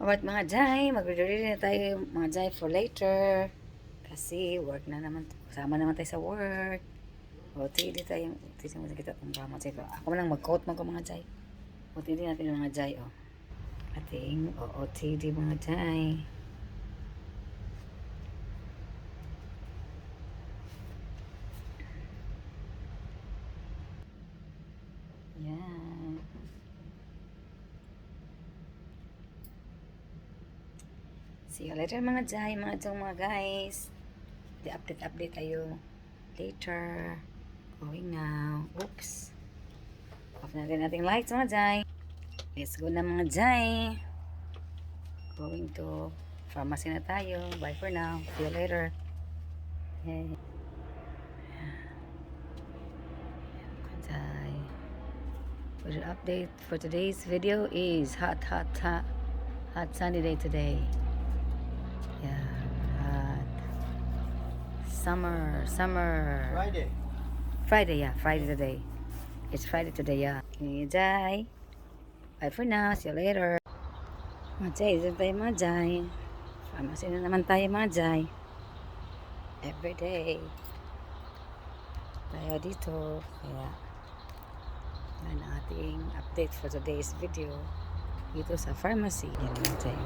Alright mga Jai, mag-ready na tayo mga Jai for later. Kasi work na naman, kasama naman tayo sa work. OTD tayo, OTD mo kita kung ba mga Jai. Ako man lang mag-coat ko mga Jai. OTD natin mga Jai, oh. Ating OTD mga Jai. Yan. See you later mga Jai, mga guys. Update tayo later. Going now. Oops. Off natin ating lights mga Jai. Let's go na mga Jai. Going to pharmacy na tayo. Bye for now. See you later. Yay. Jai. For the update for today's video is hot sunny day today. Yeah, hot. Summer. Friday, yeah, Friday today. It's Friday today, yeah. Okay, Jai. Bye for now. See you later. Mga Jai, dito tayo mga Jai. Pharmacy na naman tayo mga Jai. Everyday. Tayo dito. Kaya, yan ang ating update for today's video. Dito sa pharmacy. Yan mga Jai.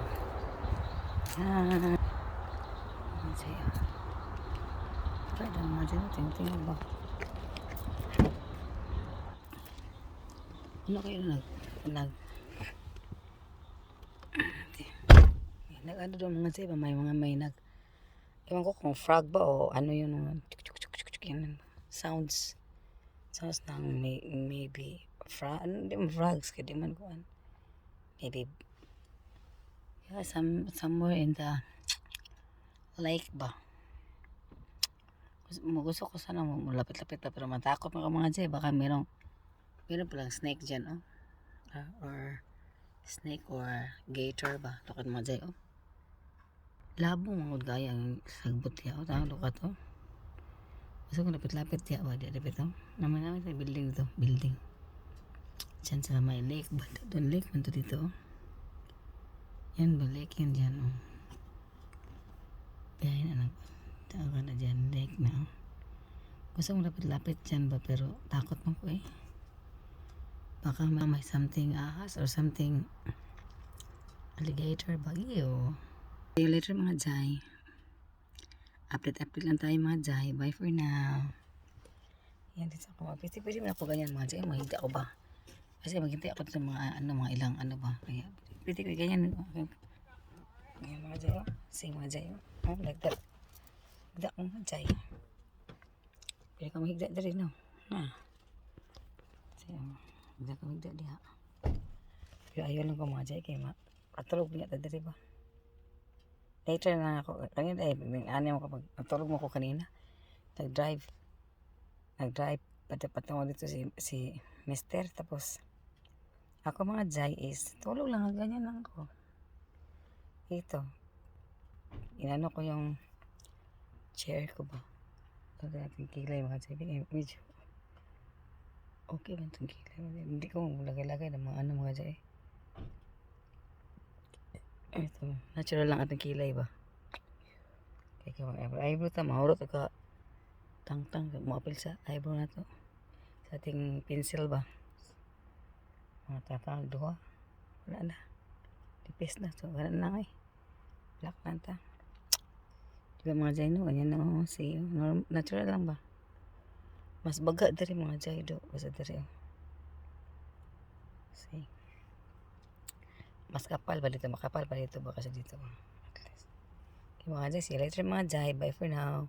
Yan. Mga Jai. Pwede mga Jai. Tingnan ba? Ano kayo ano doon mga Jai ba? May ewan ko kung frog ba o ano yun yan, sounds ng maybe frog, ano di man frogs kaya di man ko maybe yeah, somewhere in the lake ba. Gusto ko sana malapit-lapit pa pero matakot mga Jai, baka meron palang snake dyan, oh. Or snake or gator ba. Lukat mga Jai, oh. Labo mga gaya ang sagbot ya, oh. Tawag lukat, oh. Gusto ko lapit-lapit ya, ba. Lapit, oh. Naman sa building dito. Building. Dyan sa may lake ba. Doon lake man to dito, oh. Yan ba, lake yan dyan, oh. Kaya na tawag na dyan, lake na, oh. Gusto ko lapit-lapit dyan ba, pero takot mo ko, eh. Baka may something ahas or something alligator bagyo. See you later mga Jai. Update lang tayo mga Jai. Bye for now. Yan dito ako. Pwede mo na ako ganyan mga Jai. Mahigda ko ba? Kasi maghintay ako dito mga ilang ano ba. Kaya pwede ko ganyan. Ganyan mga Jai. See mga Jai. Oh, like that. Higda ko mga Jai. Pwede ka mahigda na rin, no? See hindi ka magda diha. Pero ayaw lang ko mga Jai kaya matulog niya ta diri ba. Later na ako kanina ano ko pag matulog mo ko kanina. Nag-drive patungo dito si Mister, tapos ako mga Jai is tulog lang ganyan lang ako. Ito. Inano ko yung chair ko ba. Talagang kilay mga Jai medyo okay lang itong kilay. Hindi ko lagay-lagay ng mga mga Jai. Ito, natural lang atong kilay ba. Kaya mga eyebrow ta, mahurot ka tang-tang, maapil sa eyebrow na to. Sa ating pencil ba. Mga tatang duha. Wala na. Tipis na to. Wala na eh. Black na ta. Diba mga Jai no? Ganyan na see. Natural lang ba. Mas baga dari mga Jai do. Basta dari oh. See. Mas kapal ba dito? Makapal pa dito ba kasi dito ba? Okay mga Jai. See you later mga Jai. Bye for now.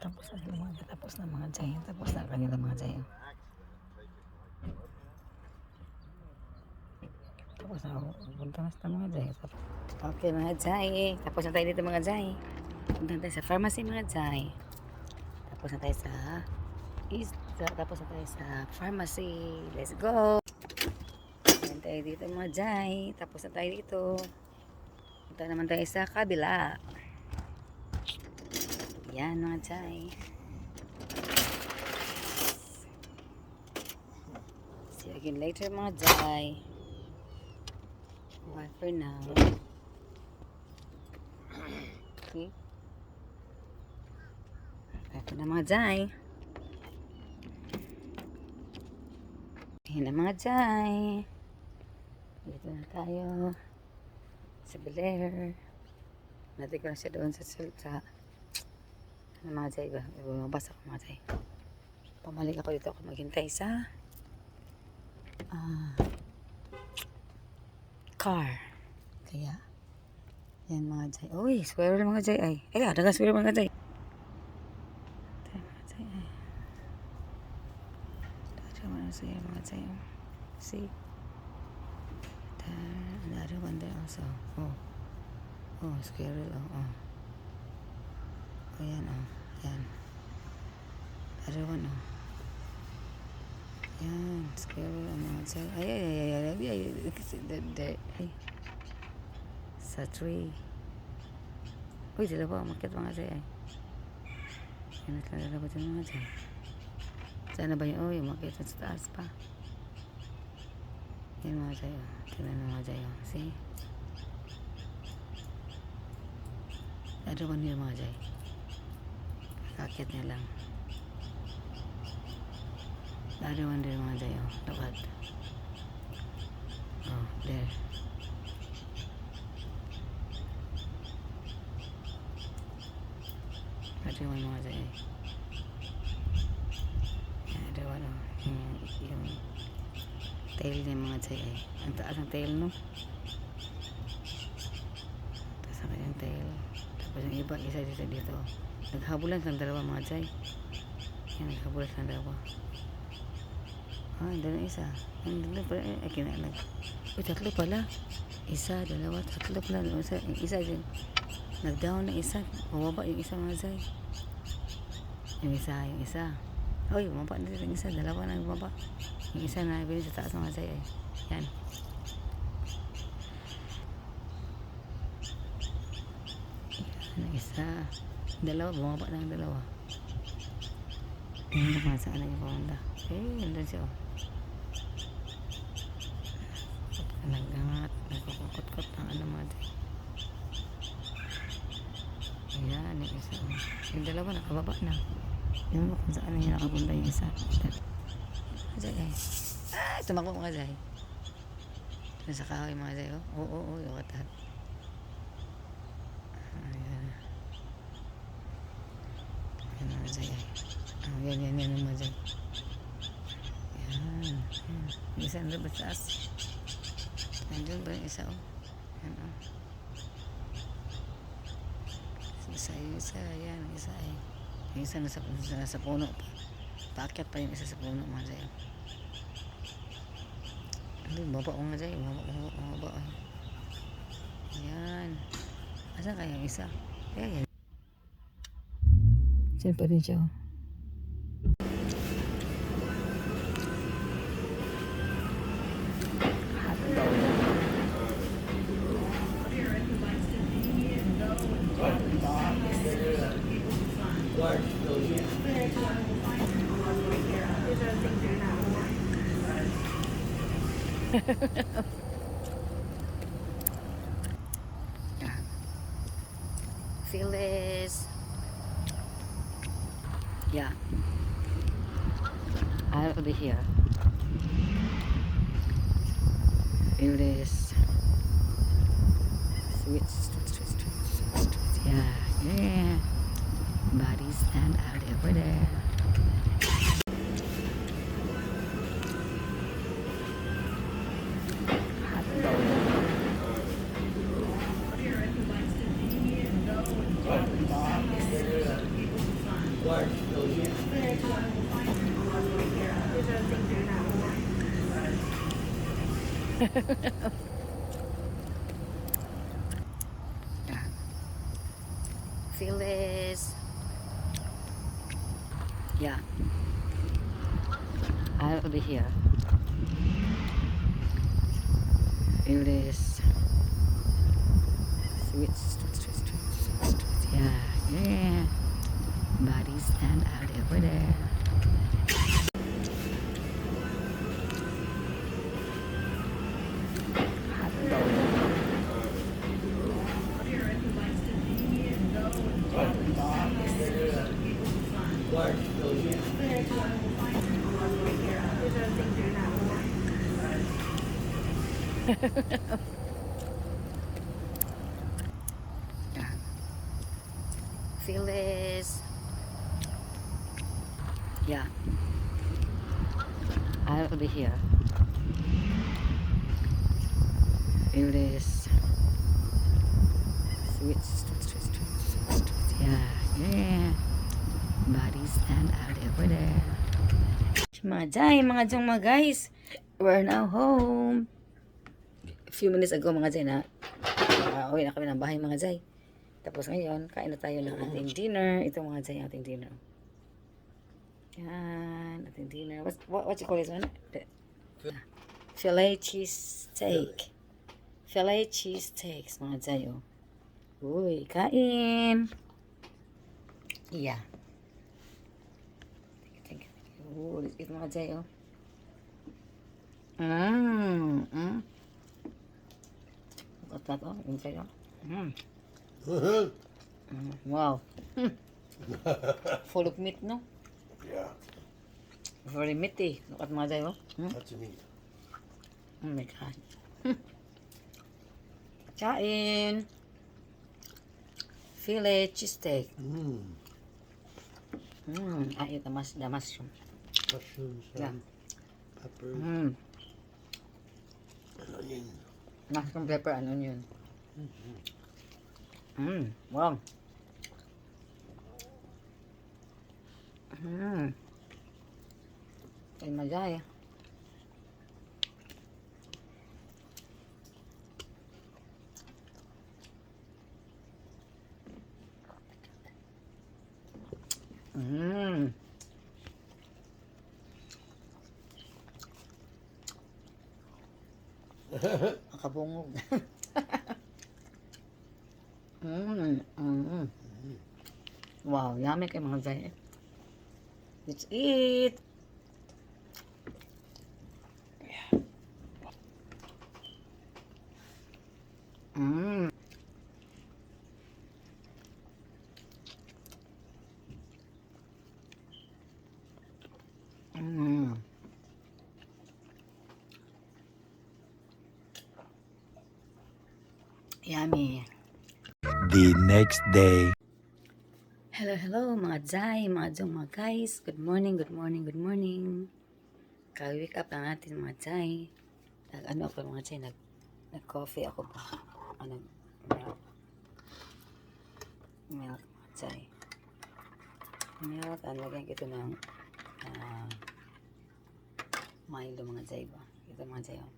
Tapos na mga Jai. Tapos na kanila mga Jai. Tapos na punta na sa mga Jai. Okay mga Jai. Tapos na tayo dito mga Jai. Punta na tayo sa pharmacy mga Jai. Tapos na tayo sa pharmacy. Let's go. Ayan tayo dito mga Jai. Tapos na tayo dito. Punta naman tayo sa kabila. Yan mga Jai. See you again later mga Jai. Bye for now. See? Bye for na mga Jai. Ayan na mga Jai. Dito na tayo. Sa Belair. Natin ko na siya doon sa mga Jai ba? Bumabas ako mga Jai. Pamalik ako dito ako maghintay sa car. Kaya yan mga Jai. Uy, squirrel mga Jai ay. Ay, daga squirrel mga Jai. Mga Jai. See? Another one there also. Oh, squirrel. Oh, yan. Yan. Another one. Yan, squirrel ang mga Jai. Ay. Sa tree. Uy, sila po, umakit mga Jai. Yan at lalabot yung mga Jai. Sana ba yun? Uy, umakit sa taas pa. Yan mga Jai. Tingnan mo mga Jai. See? Another one here mga Jai. Kakit niya lang. Another one there mga Jai. Dapat. Oh, there. Another one mga Jai. Another one. Yung tail niya mga Jai. Ang taas ang tail no. Taas ang kanyang tail. Tapos yung iba, isa dito. Naghabulan ng dalawa mga Jai. Yan, naghabulan ng dalawa. Doon ang isa. Doon pala. Kinalag. Uy, tatlo pala. Isa, dalawa, tatlo pala. Yung isa dyan. Nag-down na isa. Bumaba yung isa mga Jai. Yung isa. Uy, bumaba na yung isa. Dalawa na bumaba. Yung isa na nabili sa taas mga Jai. Yan. Yan, isa. Dalawa, bumaba na ang dalawa. Yan naman saan na yung pamanda. Nandun siya. Naggangat, nagkukukot-kot ng mga Jai. Ayan, yung isa. Yung dalawa nakababa na. Yung mo kung saan na nakapunta yung isa. Jai ay. Tumakbo mga Jai. Doon sa kahoy mga Jai. Oo, yung katat. Ayan. Ayan mga Jai ay. Yan mga Jai. Ayan. Yung isa nandun ba sa taas? Nandun ba yung isa Ayan Isa. Ayan, isa ay. Yung isa nasa puno pa. Paakyat pa yung isa sa puno mga Jai. Baba ko nga Jai. Baba. Ayan. Asan kaya yung isa? Ayan. Diyan pa rin siya. Feel this. Yeah. I'll be here. Feel this. Sweet. Yeah. Bodies and out over there. Feel this. Yeah. I'll be here. Feel this. Sweet. Yeah. Bodies and out over there. Hot dog. Yeah. Phyllis. Yeah. I will be here. Phyllis. Sweet. Yeah. Yeah. Body stand out over there. Mga jay, mga jong mga guys. We're now home. A few minutes ago mga jay na uwi na kami ng bahay mga jay. Tapos ngayon, kain na tayo ng ating dinner. Ito mga jay, ating dinner. Yan, ating dinner. What you call this one? Filet cheese steak. Filet cheese steaks mga jay. Oh. Uy, kain. Yeah. Thank you. Oh, let's eat mga jay. Oh. Look at that. Oh, inside. Oh. Wow. Full of meat, no? Yeah, Very meaty. Look at mga jay. Oh. that's meat. Oh my God. Kain. Filet cheese steak. I eat the mushroom. Mushrooms, Yeah. peppers, Mm. and onion. Mushroom, pepper, and onion. Wow. Ay, majay. Nakabungog. Wow, yummy kay mga jay. Let's eat. Yummy. The next day. Hello mga jay, mga jong, mga guys. Good morning. Ka-wake up na natin mga jay. Ano ako mga jay, nag-coffee ako ba? Milk mga jay. Milk, lagyan ito ng Milo mga jay ba? Ito mga jay. Oh.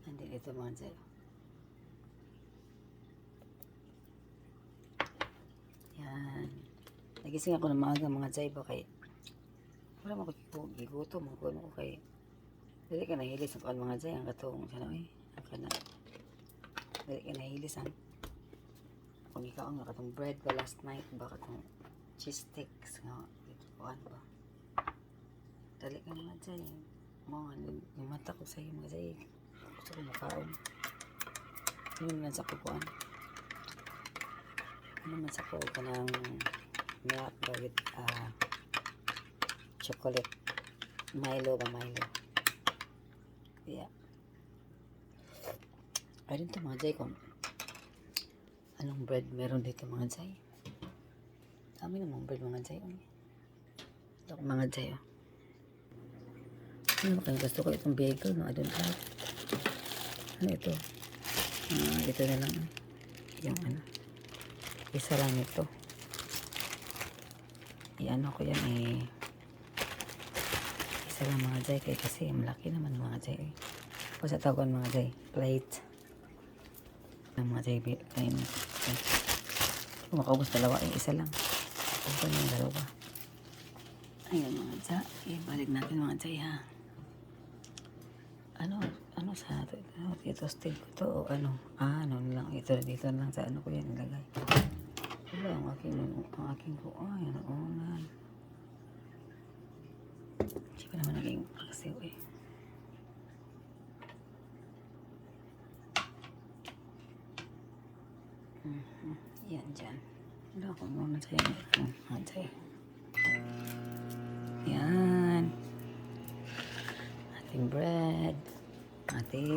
And then ito mga jay. Yan. Nagising ako ng maaga mga jay ba kay wala mo ko gigutom ako ano ko kay dili ka nahilis ang mga jay ang katong sana ang kana dili ka nahilis ang kung ikaw ang katong bread ba last night ba katong cheese sticks nga ito kuan ba dali ka mga jay mo yung mata ko sa iyo mga jay gusto ko makaon yun man sa kukuan ano man sa ko kanang milk ba with chocolate Milo ba Milo yeah ayun to mga jay kung anong bread meron dito mga jay dami namang bread mga jay ito mga jay ano kaya gusto ko itong bagel no I don't like ano ito ito na lang yung ano isa lang ito i-ano ko yan isa lang mga jay kaya kasi malaki naman mga jay o sa tawagan mga jay plate ng mga jay kain kung makaubos dalawa isa lang ito yung dalawa ayun mga jay balik natin mga jay ha ano sa ito toasted ko to o ano ano lang ito dito lang sa ano ko yan nilagay wala ang aking ko ay naunan hindi pa naman naging kasi yan dyan wala akong muna sa'yo yan ating bread, ating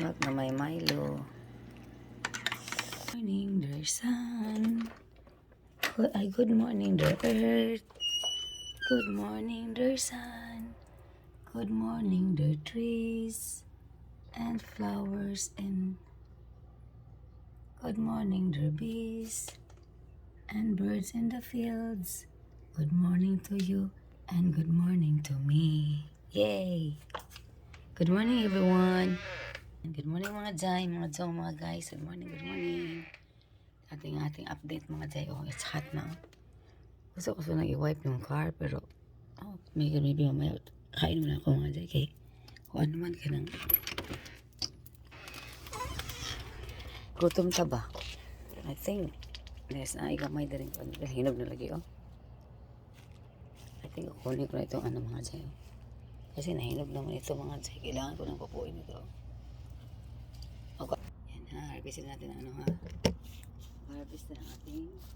milk na may Milo. Morning, dear sun. Good morning, dear earth. Good morning, dear sun. Good morning, dear trees and flowers, and good morning, dear bees and birds in the fields. Good morning to you and good morning to me. Yay! Good morning, everyone. And good morning, mga Jai, mga Jong, mga guys. Good morning, good morning. Ating update, mga Jai. Oh, it's hot na. Gusto ko nang i-wipe yung car, pero maybe mamaya kain mo na ako, mga Jai. Kay kung ano man ka nang gutom ta ba? I think there's na ikamay na rin ko. Hinog na lagi, oh. I think kukunin ko na itong ano, mga Jai. Kasi nahinog naman ito, mga Jai. Kailangan ko nang pupuin ito. Okay. Yan ha, harvestin natin ang ano ha. Harvest na ang ating ito.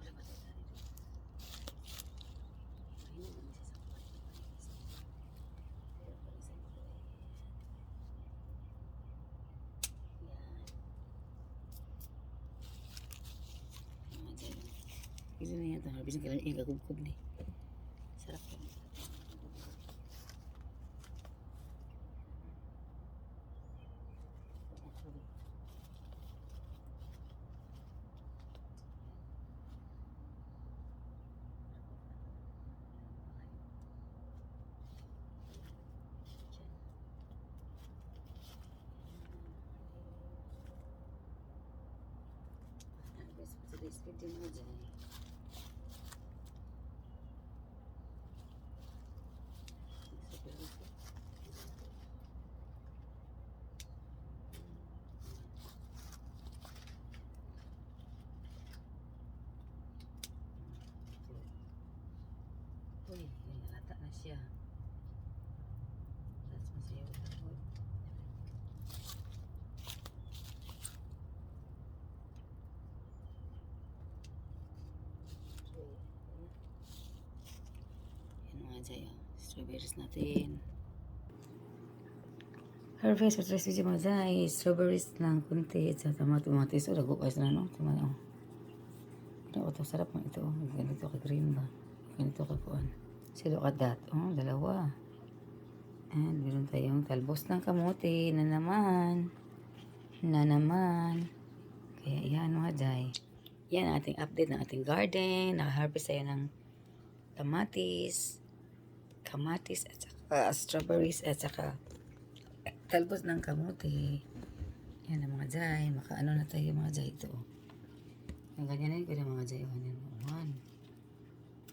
Wala ba tayo dito? Ayun ang isa sa pero pala sa ito yan. Mga dyan. Ito na yan ito. Harvest na kailangan ikakubkub na. Sarap yan. Harvest pa sa biscuit din mga dyan. Uy, nalata na siya. That's masaya ko ako. Yan mga Jai, oh. Strawberries natin. Harvest at rest mga Jai. Strawberries lang kunti. Sa tomatis. O, lagukas na, no? Tomato. Ano ito? Sarap mo ito. Ganito ka green ba? Ganito ka kuan. So look at that. Oh, dalawa. And meron tayong talbos ng kamote na naman. Kaya yan mga Jai. Yan ang ating update ng ating garden. Nakaharvest tayo ng kamatis at saka strawberries at saka talbos ng kamote. Yan ang mga Jai. Makaano na tayo mga Jai ito. Ang ganyanin ko ng mga Jai. 1,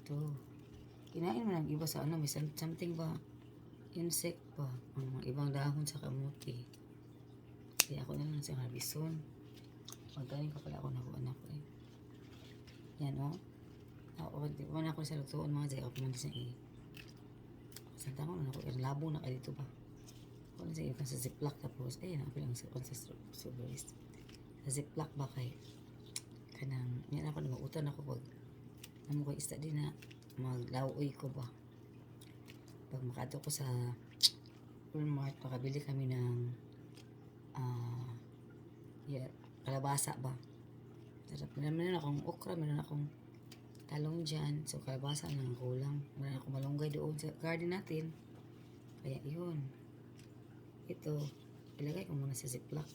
2. Kinain mo ng iba sa ano, may something ba? Insect ba? Ang mga ibang dahon sa kamuti. Kaya ako na lang siyang harbison. Magaling pa pala ako na anak ko eh. Yan o. Di ba na ako sa lutuon mga Jai. Ako naman siyang santa ko na ako. Labo na ka dito ba? Ako na siyang sa ziplock tapos. Ako lang sa strawberries. Sa ziplock ba kay kanang yan ako na mautan ako pag naman ko isda din na maglawoy ko ba pag makato ko sa Walmart makabili kami ng kalabasa ba sarap meron akong okra meron akong talong dyan so kalabasa lang kulang meron akong malunggay doon sa garden natin kaya yun ito ilagay ko muna sa ziplock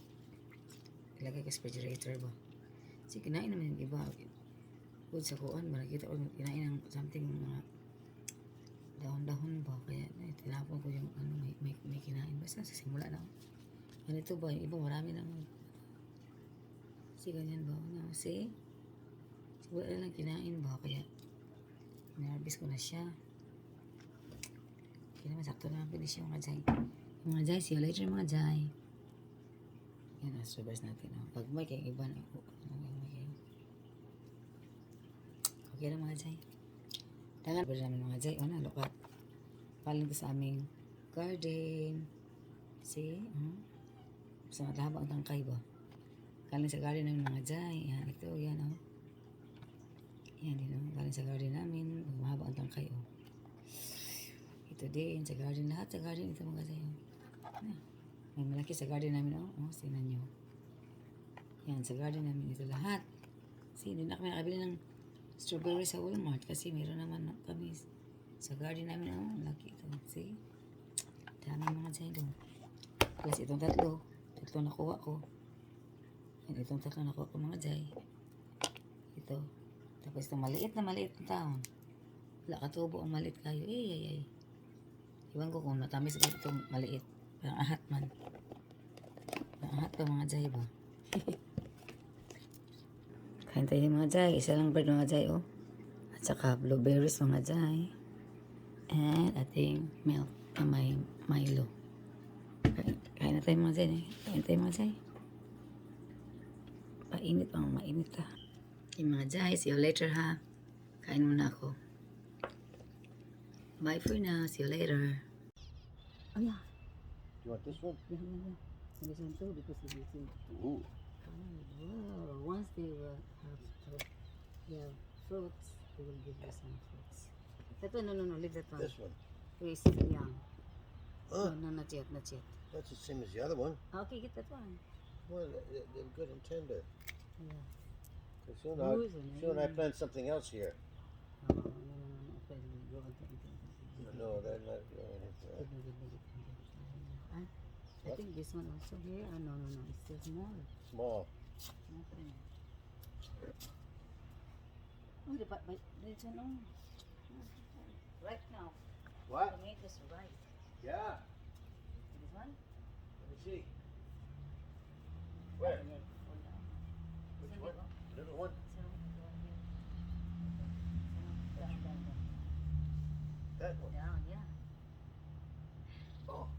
ilagay ko sa refrigerator ba kasi kinain naman yung iba sa kuan ba nakita ko kinain ng something mga dahon-dahon ba kaya tinapon ko yung ano may kinain basta sa simula na ganito ba yung iba marami naman kasi ganyan ba no see wala na lang kinain ba kaya narabis ko na siya kaya naman sakto naman finish yung mga Jai see you later mga Jai yan ang strawberries natin pag may kayong iba na okay na mga Jai. Dangan ba namin mga Jai. Look at. Paling ko sa aming garden. See? Sa haba ang tangkay ba? Galing sa garden namin mga jay. Yan, ito, yan oh. Yan din oh. Galing sa garden namin. Mahaba ang tangkay oh. Ito din, sa garden. Lahat sa garden ito mga jay oh. Yan. May malaki sa garden namin oh. Oh, sinan nyo. Yan, sa garden namin ito lahat. See, hindi na kami nakabili ng strawberry sa Walmart kasi meron naman kami sa garden namin oh. Laki ito. See? Dami mga jay doon. Plus itong tatlo nakuha ko. Yan, itong tatlo nakuha ko mga jay. Ito. Tapos itong maliit na taon. Wala katubo ang maliit kayo. Ay. Iwan ko kung natamis ko itong maliit. Parang ahat man. Parang ahat ka mga jay ba? Kain tayo mga jay. Isa lang bird mga jay oh. At saka blueberries mga jay. And ating milk na may Milo. Kain na tayo mga jay. Kain tayo mga jay. Painit ang mainit ha. Yung mga jay, see you later ha. Kain muna ako. Bye for now. See you later. Oh yeah. You want this one? Yeah. This one too because it's eating. Ooh. Wow. Once they will have fruits, they will give you some fruits. That one, no. Leave that one. This one. It's still young. Huh? No, not yet. That's the same as the other one. Okay, get that one. Well, they're good and tender. Yeah. 'Cause soon I plant something else here. No. Okay, go on. No, they're not going into I think this one also here. Oh, no. It's still small. small. Okay. Oh, this one, oh. Right now. What? Tomatoes right. Yeah. This one? Let me see. Where? Yeah, hold on. Which Saan one? dito? Little one? Down. That one. Down, yeah. Oh.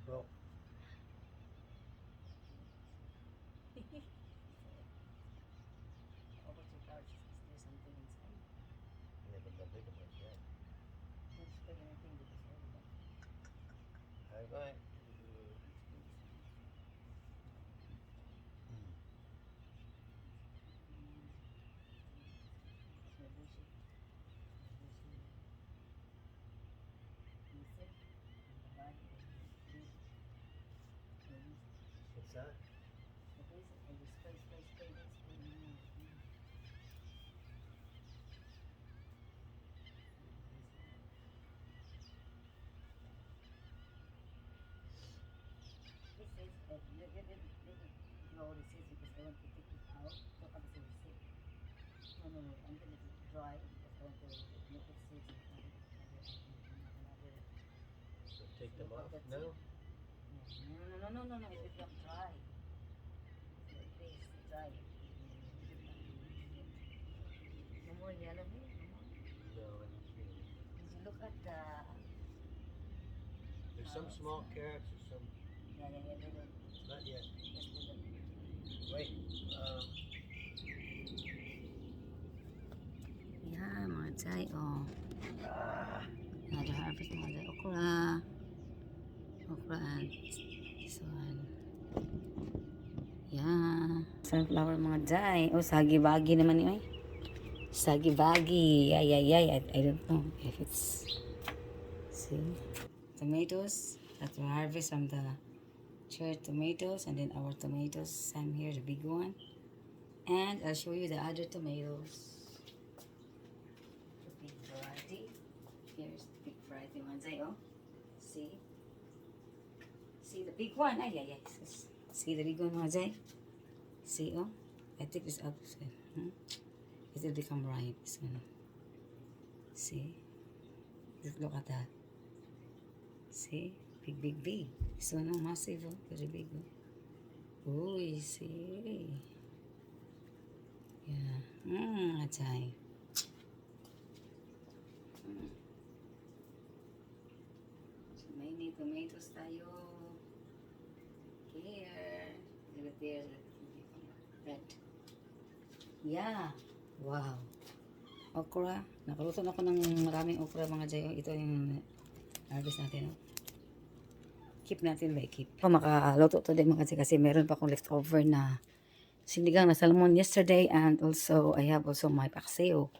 Well, How about your couch? Is there something inside? yeah, but not big enough yet. Don't spray anything because Bye bye. What's that? No, until it's dry, because I want to make it sweet. So take them off That's now? it. No, it become dry. It is dry. No more yellow here, no more. No, I don't see it. Did you look at the... There's some small carrots or some. Yeah, little. Not yet. Just little. Wait. Yeah, mga chay, oh. Another harvest mga chay. Okra and this one. Yeah. Sunflower mga chay. Oh, sagi-bagi naman yun. Sagi-bagi. Ay. I don't know if it's... See? Tomatoes that we harvest from the cherry tomatoes, and then our tomatoes. Same here, the big one. And I'll show you the other tomatoes. The big variety. Here's the big variety ones. Oh. See? See the big one? Ay. See the big one, mga jay? See, oh? I take this out. It will become ripe. It's gonna... See? Just look at that. See? Big. This one, oh, massive, oh. Very big, oh. Uy, see? Yeah. Ajay. So, mainit tomatoes tayo. Here. Leave it there. Red. Yeah. Wow. Okra. Nakaluto na ako ng maraming okra mga Jay. Ito yung harvest natin. Keep natin ba? Keep. Ako makaluto to din mga Jay kasi meron pa akong leftover na sinigang na salmon yesterday, and also I have also my pakseo.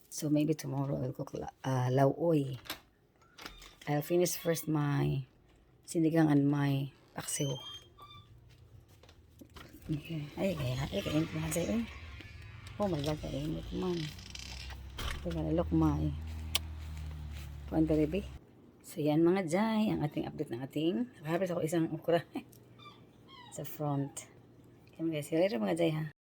So maybe tomorrow I'll cook lauoy. I'll finish first my sinigang and my pakseo. Okay. Ay, kainit mga Jay. Oh my God, kainit man. Ito ka nalok my. Kuan baby. So yan mga Jay, ang ating update ng ating. Nakaharvest ako isang okra sa front. Okay guys, see you later mga Jay ha.